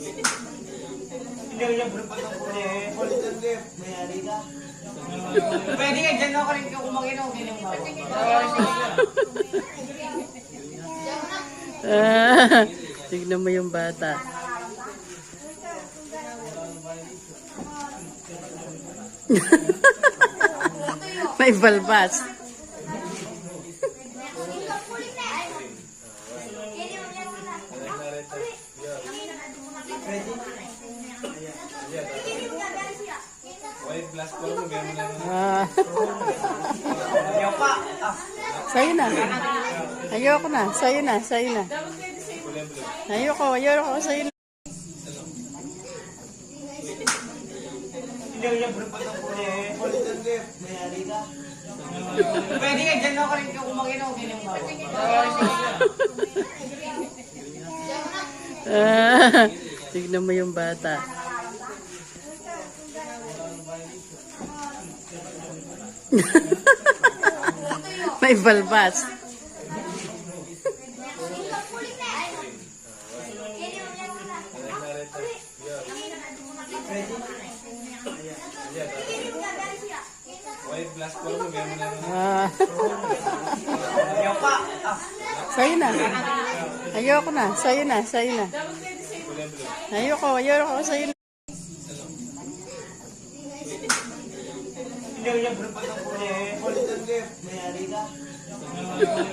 Hindi ko niya bulupag ng puli. Politan Dip, mayari ka. Pwede nga, dyan ako rin kumangin ako. Hindi mo Tignan mo yung bata. May balbas. Ah. Sa'yo na. Ayoko na. Sa'yo na. Sa'yo na. Ayoko sa'yo na. Hindi ko niya bulupag ng puli. Politan Dip, mayari ka. Pwede nga, dyan ako rin kumangin ako. Hindi mo Tignan mo yung bata. May balbas. Ah. Sa'yo na. Ayoko na. Sa'yo na. Sa'yo na. Ayoko sa'yo na. Hindi ko niya bulupag ng puli. Politan Dip, mayari ka.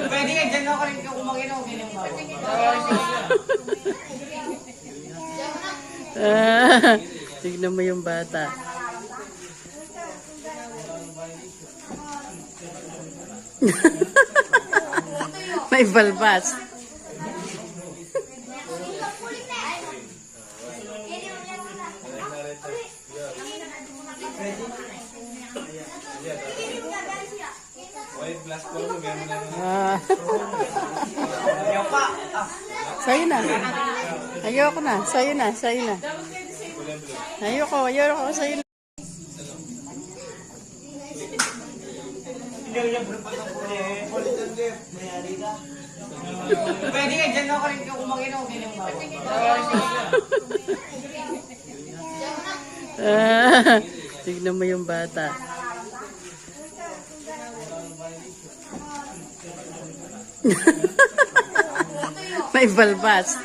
Pwede nga, dyan ako rin kumangin ako. Hindi mo Tignan mo yung bata. May balbas. Ah. Sa'yo na. Ayoko na. Sa'yo na. Sa'yo na. Ayoko sa'yo na. Hindi ko niya bulupag ng puli. Politan Dip, mayari ka. Pwede nga, dyan ako rin kumangin ako. Hindi mo Tignan mo yung bata. May balbas.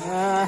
Ah.